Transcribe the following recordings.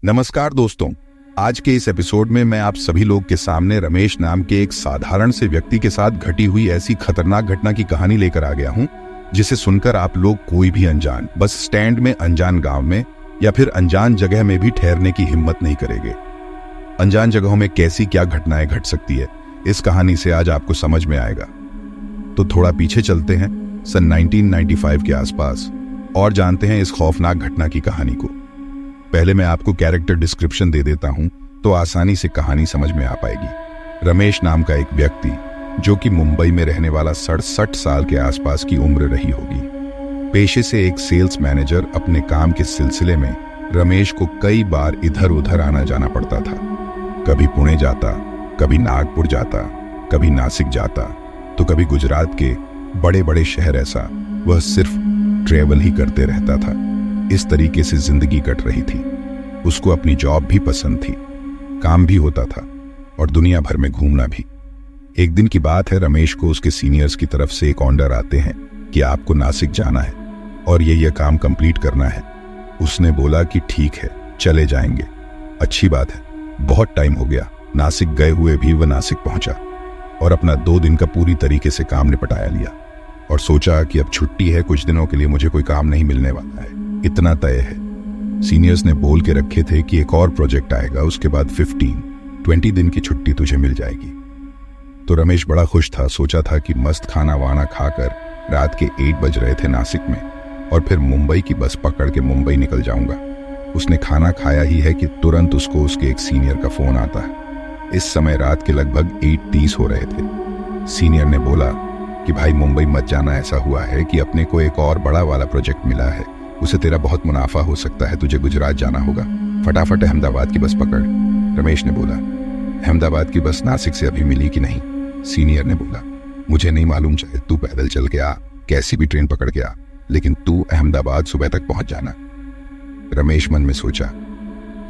नमस्कार दोस्तों, आज के इस एपिसोड में मैं आप सभी लोग के सामने रमेश नाम के एक साधारण से व्यक्ति के साथ घटी हुई ऐसी खतरनाक घटना की कहानी लेकर आ गया हूं, जिसे सुनकर आप लोग कोई भी अनजान बस स्टैंड में, अनजान गांव में या फिर अनजान जगह में भी ठहरने की हिम्मत नहीं करेंगे। अनजान जगहों में कैसी क्या घटनाएं घट सकती है, इस कहानी से आज आपको समझ में आएगा। तो थोड़ा पीछे चलते हैं सन 1995 के आसपास और जानते हैं इस खौफनाक घटना की कहानी को। पहले मैं आपको कैरेक्टर डिस्क्रिप्शन दे देता हूं तो आसानी से कहानी समझ में आ पाएगी। रमेश नाम का एक व्यक्ति जो कि मुंबई में रहने वाला 67 साल के आसपास की उम्र रही होगी। पेशे से एक सेल्स मैनेजर, अपने काम के सिलसिले में रमेश को कई बार इधर उधर आना जाना पड़ता था। कभी पुणे जाता, कभी नागपुर जाता, कभी नासिक जाता, तो कभी गुजरात के बड़े बड़े शहर। ऐसा वह सिर्फ ट्रेवल ही करते रहता था। इस तरीके से जिंदगी कट रही थी। उसको अपनी जॉब भी पसंद थी, काम भी होता था और दुनिया भर में घूमना भी। एक दिन की बात है, रमेश को उसके सीनियर्स की तरफ से एक ऑर्डर आते हैं कि आपको नासिक जाना है और ये काम कंप्लीट करना है। उसने बोला कि ठीक है, चले जाएंगे। अच्छी बात है, बहुत टाइम हो गया नासिक गए हुए भी। वह नासिक पहुंचा और अपना 2 दिन का पूरी तरीके से काम निपटाया लिया और सोचा कि अब छुट्टी है, कुछ दिनों के लिए मुझे कोई काम नहीं मिलने वाला है, इतना तय है। सीनियर्स ने बोल के रखे थे कि एक और प्रोजेक्ट आएगा, उसके बाद 15-20 दिन की छुट्टी तुझे मिल जाएगी। तो रमेश बड़ा खुश था, सोचा था कि मस्त खाना वाना खाकर रात के 8 बज रहे थे नासिक में और फिर मुंबई की बस पकड़ के मुंबई निकल जाऊंगा। उसने खाना खाया ही है कि तुरंत उसको उसके एक सीनियर का फोन आता है। इस समय रात के लगभग 8:30 हो रहे थे। सीनियर ने बोला कि भाई मुंबई मत जाना, ऐसा हुआ है कि अपने को एक और बड़ा वाला प्रोजेक्ट मिला है, उसे तेरा बहुत मुनाफा हो सकता है, तुझे गुजरात जाना होगा, फटाफट अहमदाबाद की बस पकड़। रमेश ने बोला, अहमदाबाद की बस नासिक से अभी मिली कि नहीं? सीनियर ने बोला, मुझे नहीं मालूम, चाहे तू पैदल चल के आ, कैसी भी ट्रेन पकड़ के आ, लेकिन तू अहमदाबाद सुबह तक पहुंच जाना। रमेश मन में सोचा,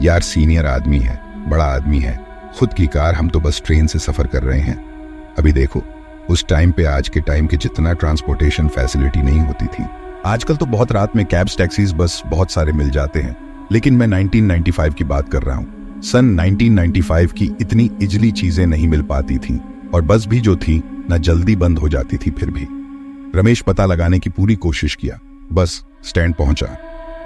यार सीनियर आदमी है, बड़ा आदमी है, खुद की कार, हम तो बस ट्रेन से सफर कर रहे हैं। अभी देखो, उस टाइम पे आज के टाइम के जितना ट्रांसपोर्टेशन फैसिलिटी नहीं होती थी। आजकल तो बहुत रात में कैब्स, टैक्सीज, बस बहुत सारे मिल जाते हैं, लेकिन मैं 1995 की बात कर रहा हूँ। सन 1995 की इतनी इजली चीजें नहीं मिल पाती थी और बस भी जो थी ना जल्दी बंद हो जाती थी। फिर भी रमेश पता लगाने की पूरी कोशिश किया। बस स्टैंड पहुंचा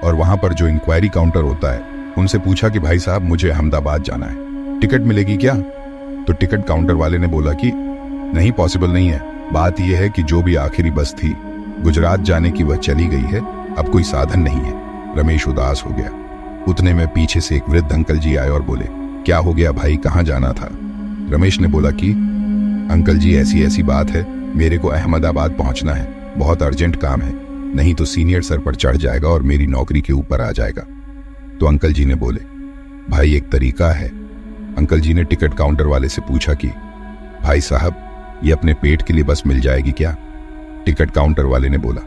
और वहां पर जो इंक्वायरी काउंटर होता है उनसे पूछा कि भाई साहब मुझे अहमदाबाद जाना है, टिकट मिलेगी क्या? तो टिकट काउंटर वाले ने बोला कि नहीं, पॉसिबल नहीं है। बात यह है कि जो भी आखिरी बस थी गुजरात जाने की वह चली गई है, अब कोई साधन नहीं है। रमेश उदास हो गया। उतने में पीछे से एक वृद्ध अंकल जी आए और बोले, क्या हो गया भाई, कहाँ जाना था? रमेश ने बोला कि अंकल जी ऐसी ऐसी बात है, मेरे को अहमदाबाद पहुंचना है, बहुत अर्जेंट काम है, नहीं तो सीनियर सर पर चढ़ जाएगा और मेरी नौकरी के ऊपर आ जाएगा। तो अंकल जी ने बोले, भाई एक तरीका है। अंकल जी ने टिकट काउंटर वाले से पूछा कि भाई साहब ये अपने पेट के लिए बस मिल जाएगी क्या? टिकट काउंटर वाले ने बोला,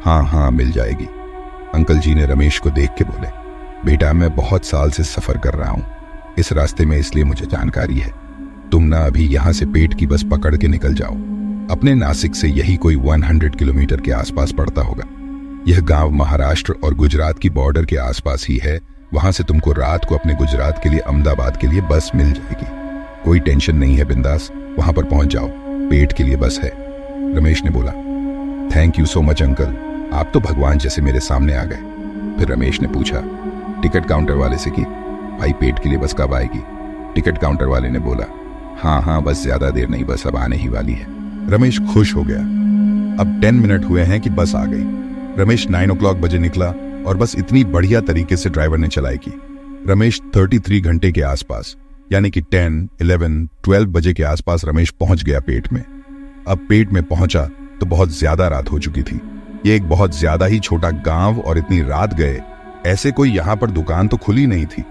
हाँ हाँ मिल जाएगी। अंकल जी ने रमेश को देख के बोले, बेटा मैं बहुत साल से सफर कर रहा हूं इस रास्ते में, इसलिए मुझे जानकारी है। तुम ना अभी यहां से पेट की बस पकड़ के निकल जाओ। अपने नासिक से यही कोई 100 किलोमीटर के आसपास पड़ता होगा। यह गांव महाराष्ट्र और गुजरात की बॉर्डर के आसपास ही है। वहां से तुमको रात को अपने गुजरात के लिए, अहमदाबाद के लिए बस मिल जाएगी। कोई टेंशन नहीं है, बिंदास वहां पर पहुंच जाओ, पेट के लिए बस है। रमेश ने बोला, thank you so much uncle, आप तो भगवान जैसे मेरे सामने आ गए। फिर रमेश ने पूछा टिकट काउंटर वाले से कि भाई पेट के लिए बस कब आएगी? टिकट काउंटर वाले ने बोला, हाँ हाँ बस ज्यादा देर नहीं, बस अब आने ही वाली है। रमेश खुश हो गया। अब 10 मिनट हुए हैं कि बस आ गई। रमेश 9 o'clock बजे निकला और बस इतनी बढ़िया तरीके से ड्राइवर ने चलाई की। रमेश 33 घंटे के आसपास, यानी कि 10, 11, 12 बजे के आसपास रमेश पहुंच गया पेट में। अब पेट में पहुंचा तो बहुत ज्यादा रात हो चुकी थी। ये एक बहुत ज्यादा ही छोटा गांव और इतनी रात गए, ऐसे कोई यहां पर दुकान तो खुली नहीं थी।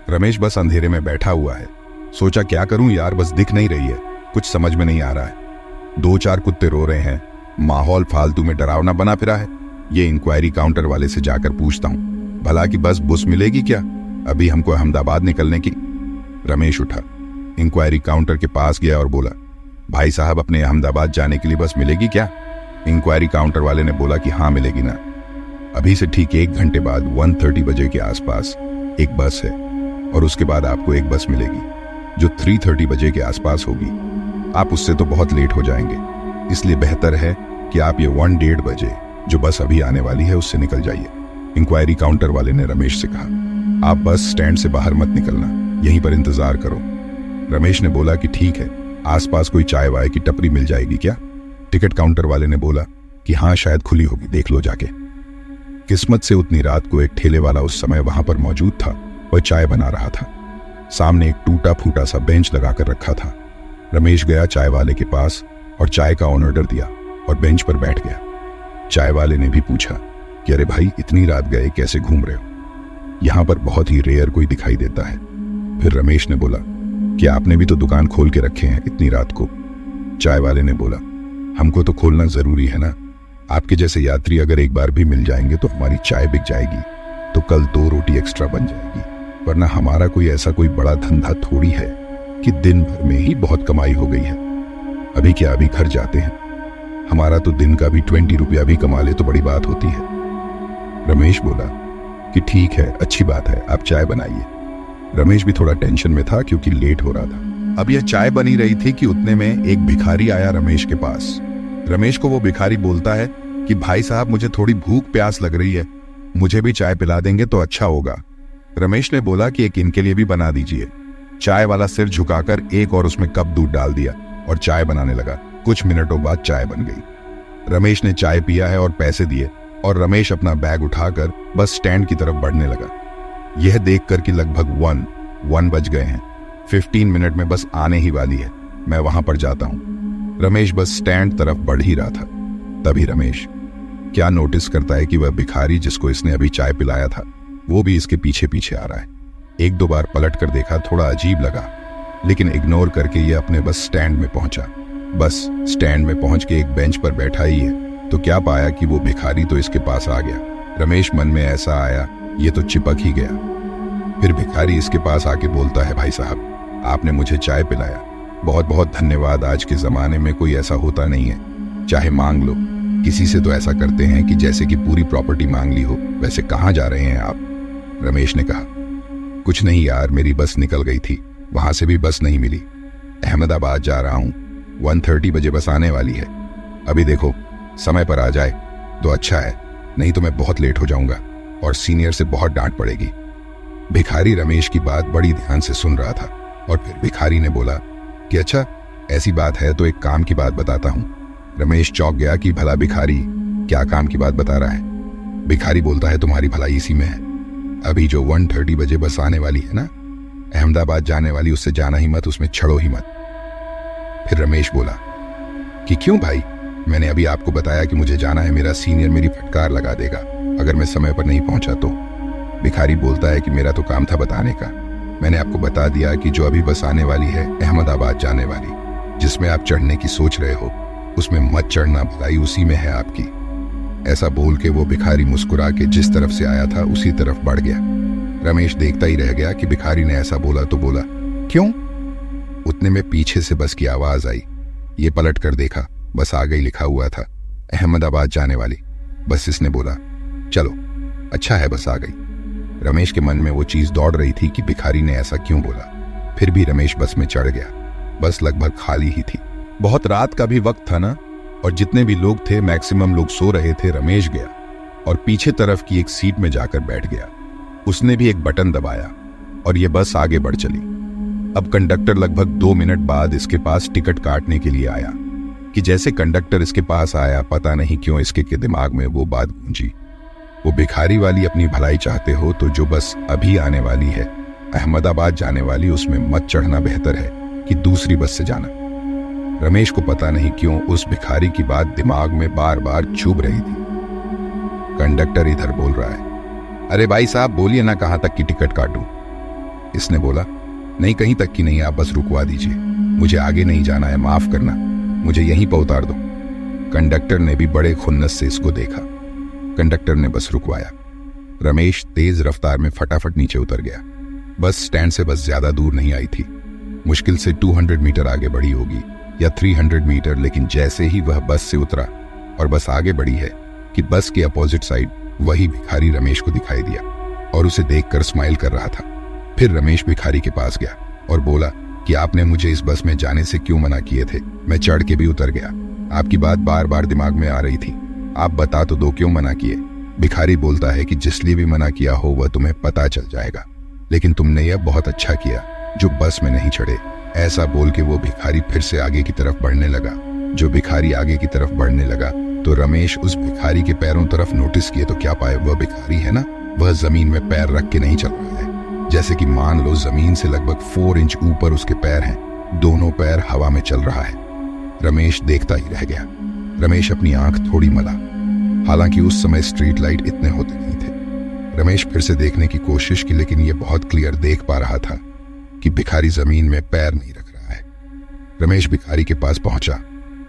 रमेश बस अंधेरे में बैठा हुआ है। सोचा क्या करूं यार, बस दिख नहीं रही है, कुछ समझ में नहीं आ रहा है। 2-4 कुत्ते रो रहे हैं, माहौल फालतू में डरावना बना फिरा है। ये इंक्वायरी काउंटर वाले से जाकर पूछता हूं भला कि बस बुस मिलेगी क्या अभी हमको अहमदाबाद निकलने की। रमेश उठा, इंक्वायरी काउंटर के पास गया और बोला, भाई साहब अपने अहमदाबाद जाने के लिए बस मिलेगी क्या? इंक्वायरी काउंटर वाले ने बोला कि हाँ मिलेगी ना। अभी से ठीक 1 घंटे बाद 1:30 बजे के आसपास एक बस है, और उसके बाद आपको एक बस मिलेगी जो 3:30 बजे के आसपास होगी। आप उससे तो बहुत लेट हो जाएंगे, इसलिए बेहतर है कि आप ये 1:30 बजे जो बस अभी आने वाली है उससे निकल जाइए। इंक्वायरी काउंटर वाले ने रमेश से कहा, आप बस स्टैंड से बाहर मत निकलना, यहीं पर इंतजार करो। रमेश ने बोला कि ठीक है, आसपास कोई चाय वाय की टपरी मिल जाएगी क्या? टिकट काउंटर वाले ने बोला कि हाँ, शायद खुली होगी, देख लो जाके। किस्मत से उतनी रात को एक ठेले वाला उस समय वहां पर मौजूद था। वह चाय बना रहा था। सामने एक टूटा फूटा सा बेंच लगाकर रखा था। रमेश गया चाय वाले के पास और चाय का ऑर्डर दिया और बेंच पर बैठ गया। चाय वाले ने भी पूछा कि अरे भाई, इतनी रात गए कैसे घूम रहे हो? यहां पर बहुत ही रेयर कोई दिखाई देता है। फिर रमेश ने बोला कि आपने भी तो दुकान खोल के रखे हैं इतनी रात को। चाय वाले ने बोला, हमको तो खोलना जरूरी है ना, आपके जैसे यात्री अगर एक बार भी मिल जाएंगे तो हमारी चाय बिक जाएगी, तो कल 2 रोटी एक्स्ट्रा बन जाएगी, वरना हमारा कोई ऐसा कोई बड़ा धंधा थोड़ी है कि दिन भर में ही बहुत कमाई हो गई है। अभी क्या, अभी घर जाते हैं, हमारा तो दिन का भी 20 रुपया भी कमा ले तो बड़ी बात होती है। रमेश बोला कि ठीक है, अच्छी बात है, आप चाय बनाइए। रमेश भी थोड़ा टेंशन में था क्योंकि लेट हो रहा था। अब यह चाय बनी रही थी कि उतने में एक भिखारी आया रमेश के पास। रमेश को वो भिखारी बोलता है कि भाई साहब, मुझे थोड़ी भूख प्यास लग रही है, मुझे भी चाय पिला देंगे तो अच्छा होगा। रमेश ने बोला कि एक इनके लिए भी बना दीजिए। चाय वाला सिर झुकाकर एक और उसमें कप दूध डाल दिया और चाय बनाने लगा। कुछ मिनटों बाद चाय बन गई। रमेश ने चाय पिया है और पैसे दिए और रमेश अपना बैग उठाकर बस स्टैंड की तरफ बढ़ने लगा। यह देखकर कि लगभग 1 बज गए हैं, 15 मिनट में बस आने ही वाली है, मैं वहां पर जाता हूं। रमेश बस स्टैंड तरफ बढ़ ही रहा था। तभी रमेश क्या नोटिस करता है कि वह भिखारी जिसको इसने अभी चाय पिलाया था वो भी इसके पीछे पीछे आ रहा है। 1-2 बार पलट कर देखा, थोड़ा अजीब लगा, लेकिन इग्नोर करके ये अपने बस स्टैंड में पहुंचा। बस स्टैंड में पहुंच के एक बेंच पर बैठा ही है तो क्या पाया कि वो भिखारी तो इसके पास आ गया। रमेश मन में ऐसा आया, ये तो चिपक ही गया। फिर भिखारी इसके पास आके बोलता है, भाई साहब, आपने मुझे चाय पिलाया, बहुत बहुत धन्यवाद। आज के जमाने में कोई ऐसा होता नहीं है, चाहे मांग लो। किसी से तो ऐसा करते हैं कि जैसे कि पूरी प्रॉपर्टी मांग ली हो। वैसे कहाँ जा रहे हैं आप? रमेश ने कहा, कुछ नहीं यार, मेरी बस निकल गई थी, वहां से भी बस नहीं मिली। अहमदाबाद जा रहा हूं, 1:30 बजे बस आने वाली है। अभी देखो समय पर आ जाए तो अच्छा है, नहीं तो मैं बहुत लेट हो जाऊंगा और सीनियर से बहुत डांट पड़ेगी। भिखारी रमेश की बात बड़ी ध्यान से सुन रहा था और फिर भिखारी ने बोला कि अच्छा, ऐसी बात है तो एक काम की बात बताता हूं। रमेश चौंक गया कि भला भिखारी क्या काम की बात बता रहा है। भिखारी बोलता है, तुम्हारी भलाई इसी में है। अभी जो 1:30 बजे बस आने वाली है ना, अहमदाबाद जाने वाली, उससे जाना ही मत, उसमें चढ़ो ही मत। फिर रमेश बोला कि क्यों भाई, मैंने अभी आपको बताया कि मुझे जाना है, मेरा सीनियर मेरी फटकार लगा देगा अगर मैं समय पर नहीं पहुंचा तो। भिखारी बोलता है कि मेरा तो काम था बताने का, मैंने आपको बता दिया कि जो अभी बस आने वाली है अहमदाबाद जाने वाली, जिसमें आप चढ़ने की सोच रहे हो, उसमें मत चढ़ना, भलाई उसी में है आपकी। ऐसा बोल के वो भिखारी मुस्कुरा के जिस तरफ से आया था उसी तरफ बढ़ गया। रमेश देखता ही रह गया कि भिखारी ने ऐसा बोला तो बोला क्यों। उतने में पीछे से बस की आवाज आई। ये पलट कर देखा, बस आ गई, लिखा हुआ था अहमदाबाद जाने वाली। बस इसने बोला चलो, अच्छा है बस आ गई। रमेश के मन में वो चीज दौड़ रही थी कि भिखारी ने ऐसा क्यों बोला। फिर भी रमेश बस में चढ़ गया। बस लगभग खाली ही थी, बहुत रात का भी वक्त था ना, और जितने भी लोग थे मैक्सिमम लोग सो रहे थे। रमेश गया और पीछे तरफ की एक सीट में जाकर बैठ गया। उसने भी एक बटन दबाया और ये बस आगे बढ़ चली। अब कंडक्टर लगभग 2 मिनट बाद इसके पास टिकट काटने के लिए आया कि जैसे कंडक्टर इसके पास आया, पता नहीं क्यों इसके के दिमाग में वो बात गूंजी, वो भिखारी वाली अपनी भलाई चाहते हो तो जो बस अभी आने वाली है अहमदाबाद जाने वाली, उसमें मत चढ़ना, बेहतर है कि दूसरी बस से जाना। रमेश को पता नहीं क्यों उस भिखारी की बात दिमाग में बार बार चुभ रही थी। कंडक्टर इधर बोल रहा है, अरे भाई साहब बोलिए ना, कहां तक की टिकट काटूं? इसने बोला, नहीं कहीं तक की नहीं, आप बस रुकवा दीजिए, मुझे आगे नहीं जाना है, माफ करना, मुझे यहीं पर उतार दो। कंडक्टर ने भी बड़े खुन्नस से इसको देखा। कंडक्टर ने बस रुकवाया। रमेश तेज रफ्तार में फटाफट नीचे उतर गया। बस स्टैंड से बस ज्यादा दूर नहीं आई थी, मुश्किल से 200 मीटर आगे बढ़ी होगी या 300 मीटर, लेकिन जैसे ही वह बस से उतरा और बस आगे बढ़ी है कि बस के अपोजिट साइड वही भिखारी रमेश को दिखाई दिया और उसे देखकर स्माइल कर रहा था। फिर रमेश भिखारी के पास गया और बोला कि आपने मुझे इस बस में जाने से क्यों मना किए थे। मैं चढ़ के भी उतर गया। आपकी बात बार बार दिमाग में आ रही थी। आप बता तो दो क्यों मना किए। भिखारी बोलता है कि जिसलिए भी मना किया हो वह तुम्हें पता चल जाएगा, लेकिन तुमने यह बहुत अच्छा किया जो बस में नहीं चढ़े। ऐसा बोल के वो भिखारी फिर से आगे की तरफ बढ़ने लगा। जो भिखारी आगे की तरफ बढ़ने लगा तो रमेश उस भिखारी के पैरों तरफ नोटिस किए तो क्या पाए, वह भिखारी है ना, वह जमीन में पैर रख के नहीं चल रहा है। जैसे कि मान लो जमीन से लगभग 4 इंच ऊपर उसके पैर हैं। दोनों पैर हवा में चल रहा है। रमेश देखता ही रह गया। रमेश अपनी आंख थोड़ी मला। हालांकि उस समय स्ट्रीट लाइट इतने होते नहीं थे। रमेश फिर से देखने की कोशिश की, लेकिन यह बहुत क्लियर देख पा रहा था कि भिखारी जमीन में पैर नहीं रख रहा है। रमेश भिखारी के पास पहुंचा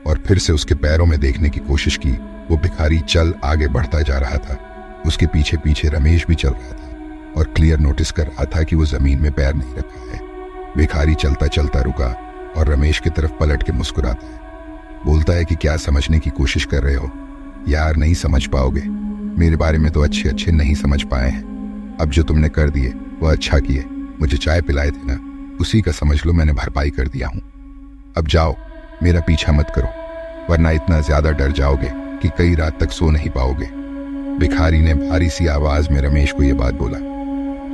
और फिर से उसके पैरों में देखने की कोशिश की। वो भिखारी चल आगे बढ़ता जा रहा था। उसके पीछे पीछे रमेश भी चल रहा था और क्लियर नोटिस कर रहा था कि वो जमीन में पैर नहीं रखा है। भिखारी चलता चलता रुका और रमेश की तरफ पलट के मुस्कुराता है। बोलता है कि क्या समझने की कोशिश कर रहे हो यार, नहीं समझ पाओगे। मेरे बारे में तो अच्छे अच्छे नहीं समझ पाए हैं। अब जो तुमने कर दिए वो अच्छा किए। मुझे चाय पिलाए थे ना, उसी का समझ लो मैंने भरपाई कर दिया हूं। अब जाओ, मेरा पीछा मत करो, वरना इतना ज्यादा डर जाओगे कि कई रात तक सो नहीं पाओगे। भिखारी ने भारी सी आवाज में रमेश को यह बात बोला।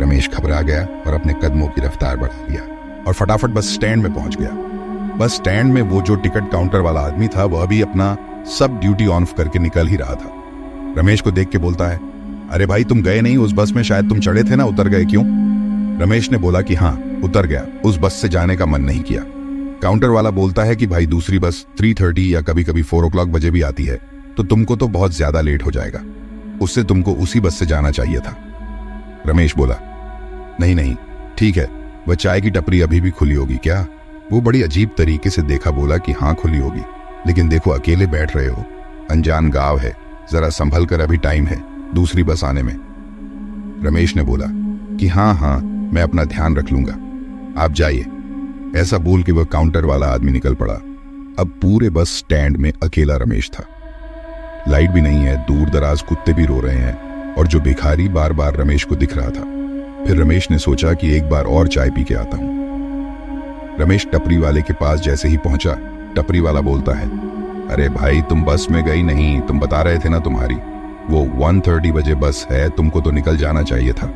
रमेश घबरा गया और अपने कदमों की रफ्तार बढ़ा लिया और फटाफट बस स्टैंड में पहुंच गया। बस स्टैंड में वो जो टिकट काउंटर वाला आदमी था वह भी अपना सब ड्यूटी ऑन करके निकल ही रहा था। रमेश को देख के बोलता है, अरे भाई तुम गए नहीं उस बस में, शायद तुम चढ़े थे ना, उतर गए क्यों? रमेश ने बोला कि हाँ उतर गया, उस बस से जाने का मन नहीं किया। काउंटर वाला बोलता है कि भाई दूसरी बस 3:30 या कभी कभी 4 o'clock बजे भी आती है, तो तुमको तो बहुत ज्यादा लेट हो जाएगा, उससे तुमको उसी बस से जाना चाहिए था। रमेश बोला, नहीं नहीं ठीक है, वह चाय की टपरी अभी भी खुली होगी क्या? वो बड़ी अजीब तरीके से देखा, बोला कि हाँ खुली होगी, लेकिन देखो अकेले बैठ रहे हो, अनजान गांव है, जरा संभल कर, अभी टाइम है दूसरी बस आने में। रमेश ने बोला कि हाँ हाँ मैं अपना ध्यान रख लूंगा, आप जाइए। ऐसा बोल के वह काउंटर वाला आदमी निकल पड़ा। अब पूरे बस स्टैंड में अकेला रमेश था। लाइट भी नहीं है, दूर दराज कुत्ते भी रो रहे हैं और जो भिखारी बार बार रमेश को दिख रहा था। फिर रमेश ने सोचा कि एक बार और चाय पी के आता हूं। रमेश टपरी वाले के पास जैसे ही पहुंचा, टपरी वाला बोलता है, अरे भाई तुम बस में गई नहीं, तुम बता रहे थे ना तुम्हारी वो 1:30 बजे बस है, तुमको तो निकल जाना चाहिए था।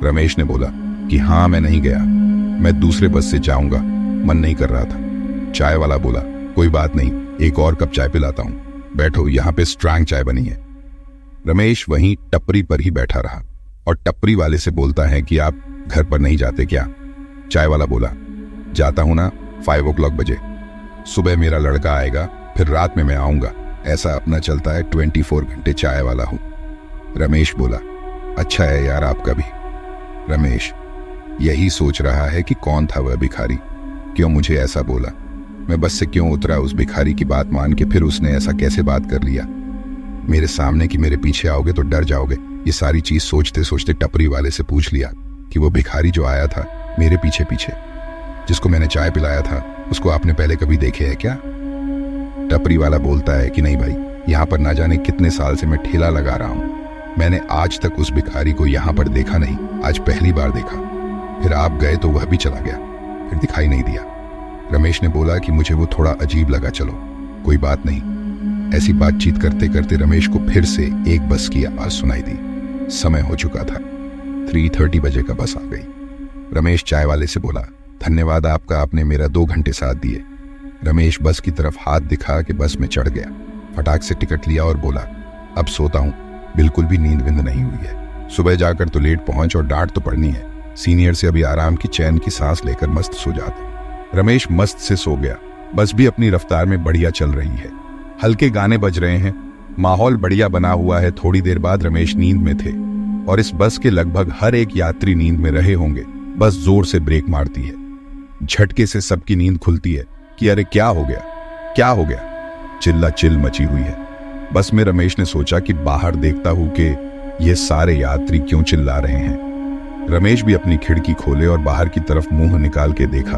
रमेश ने बोला कि हाँ मैं नहीं गया, मैं दूसरे बस से जाऊंगा, मन नहीं कर रहा था। चाय वाला बोला, कोई बात नहीं, एक और कप चाय पिलाता हूं, बैठो, यहां पे स्ट्रांग चाय बनी है। रमेश वहीं टपरी पर ही बैठा रहा और टपरी वाले से बोलता है कि आप घर पर नहीं जाते क्या? चाय वाला बोला, जाता हूं ना 5 o'clock बजे, सुबह मेरा लड़का आएगा, फिर रात में मैं आऊंगा, ऐसा अपना चलता है, 24 घंटे चाय वाला हूं। रमेश बोला, अच्छा है यार आपका भी। रमेश यही सोच रहा है कि कौन था वह भिखारी, क्यों मुझे ऐसा बोला, मैं बस से क्यों उतरा उस भिखारी की बात मान के, फिर उसने ऐसा कैसे बात कर लिया मेरे सामने कि मेरे पीछे आओगे तो डर जाओगे। ये सारी चीज सोचते सोचते टपरी वाले से पूछ लिया कि वो भिखारी जो आया था मेरे पीछे पीछे, जिसको मैंने चाय पिलाया था, उसको आपने पहले कभी देखे है क्या? टपरी वाला बोलता है कि नहीं भाई, यहाँ पर ना जाने कितने साल से मैं ठेला लगा रहा हूँ, मैंने आज तक उस भिखारी को यहाँ पर देखा नहीं, आज पहली बार देखा। फिर आप गए तो वह भी चला गया, फिर दिखाई नहीं दिया। रमेश ने बोला कि मुझे वो थोड़ा अजीब लगा, चलो कोई बात नहीं। ऐसी बातचीत करते करते रमेश को फिर से एक बस की आवाज सुनाई दी। समय हो चुका था, 3:30 बजे का बस आ गई। रमेश चाय वाले से बोला, धन्यवाद आपका, आपने मेरा 2 घंटे साथ दिए। रमेश बस की तरफ हाथ दिखा के बस में चढ़ गया, फटाक से टिकट लिया और बोला, अब सोता हूँ, बिल्कुल भी नींद विंद नहीं हुई है, सुबह जाकर तो लेट पहुंच और डांट तो पड़नी है, सीनियर से अभी आराम की चैन की सांस लेकर मस्त सो जाता हूं। रमेश मस्त से सो गया। बस भी अपनी रफ्तार में बढ़िया चल रही है, हल्के गाने बज रहे हैं, माहौल बढ़िया बना हुआ है। थोड़ी देर बाद रमेश नींद में थे और इस बस के लगभग हर एक यात्री नींद में रहे होंगे। बस जोर से ब्रेक मारती है, झटके से सबकी नींद खुलती है कि अरे क्या हो गया, क्या हो गया, चिल्ला चिल मची हुई है। बस में रमेश ने सोचा कि बाहर देखता हूं कि ये सारे यात्री क्यों चिल्ला रहे हैं। रमेश भी अपनी खिड़की खोले और बाहर की तरफ मुंह निकाल के देखा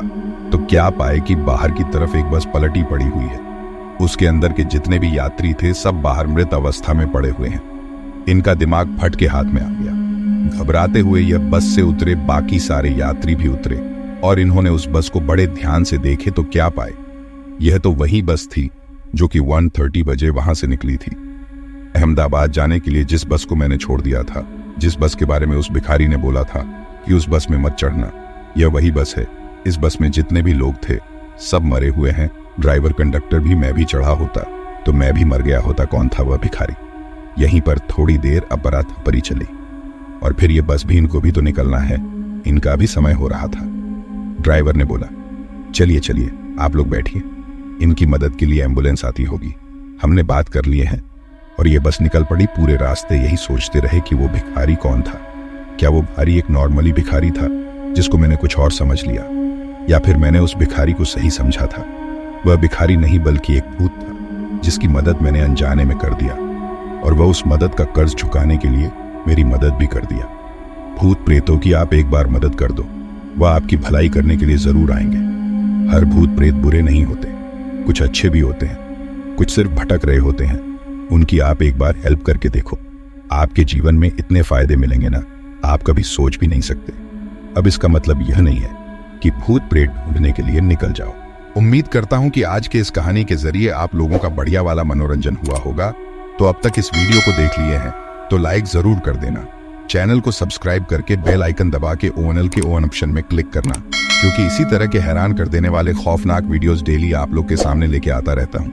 तो क्या पाए कि बाहर की तरफ एक बस पलटी पड़ी हुई है। उसके अंदर के जितने भी यात्री थे सब बाहर मृत अवस्था में पड़े हुए हैं। इनका दिमाग फट के हाथ में आ गया। घबराते हुए यह बस से उतरे बाकी सारे यात्री भी उतरे और इन्होंने उस बस को बड़े ध्यान से देखे तो क्या पाए, यह तो वही बस थी जो कि 1:30 बजे वहां से निकली थी। अहमदाबाद जाने के लिए जिस बस को मैंने छोड़ दिया था, जिस बस के बारे में उस भिखारी ने बोला था कि उस बस में मत चढ़ना, यह वही बस है। इस बस में जितने भी लोग थे सब मरे हुए हैं। ड्राइवर कंडक्टर भी मैं भी चढ़ा होता तो मैं भी मर गया होता। कौन था वह भिखारी? यहीं पर थोड़ी देर अपरा थपरी चली और फिर ये बस भी, इनको भी तो निकलना है, इनका भी समय हो रहा था। ड्राइवर ने बोला, चलिए चलिए आप लोग बैठिए, इनकी मदद के लिए एम्बुलेंस आती होगी, हमने बात कर लिए हैं। और ये बस निकल पड़ी। पूरे रास्ते यही सोचते रहे कि वो भिखारी कौन था। क्या वो भिखारी एक नॉर्मली भिखारी था जिसको मैंने कुछ और समझ लिया, या फिर मैंने उस भिखारी को सही समझा था? वह भिखारी नहीं बल्कि एक भूत था जिसकी मदद मैंने अनजाने में कर दिया, और वह उस मदद का कर्ज चुकाने के लिए मेरी मदद भी कर दिया। भूत प्रेतों की आप एक बार मदद कर दो, वह आपकी भलाई करने के लिए जरूर आएंगे। हर भूत प्रेत बुरे नहीं होते, कुछ अच्छे भी होते हैं, कुछ सिर्फ भटक रहे होते हैं। उनकी आप एक बार हेल्प करके देखो, आपके जीवन में इतने फायदे मिलेंगे ना, आप कभी सोच भी नहीं सकते। अब इसका मतलब यह नहीं है कि भूत प्रेत ढूंढने के लिए निकल जाओ। उम्मीद करता हूं कि आज के इस कहानी के जरिए आप लोगों का बढ़िया वाला मनोरंजन हुआ होगा। तो अब तक इस वीडियो को देख लिए हैं तो लाइक जरूर कर देना, चैनल को सब्सक्राइब करके बेल आइकन दबा के ONL के ऑन ऑप्शन में क्लिक करना, क्योंकि इसी तरह के हैरान कर देने वाले खौफनाक वीडियोस डेली आप लोग के सामने लेके आता रहता हूं।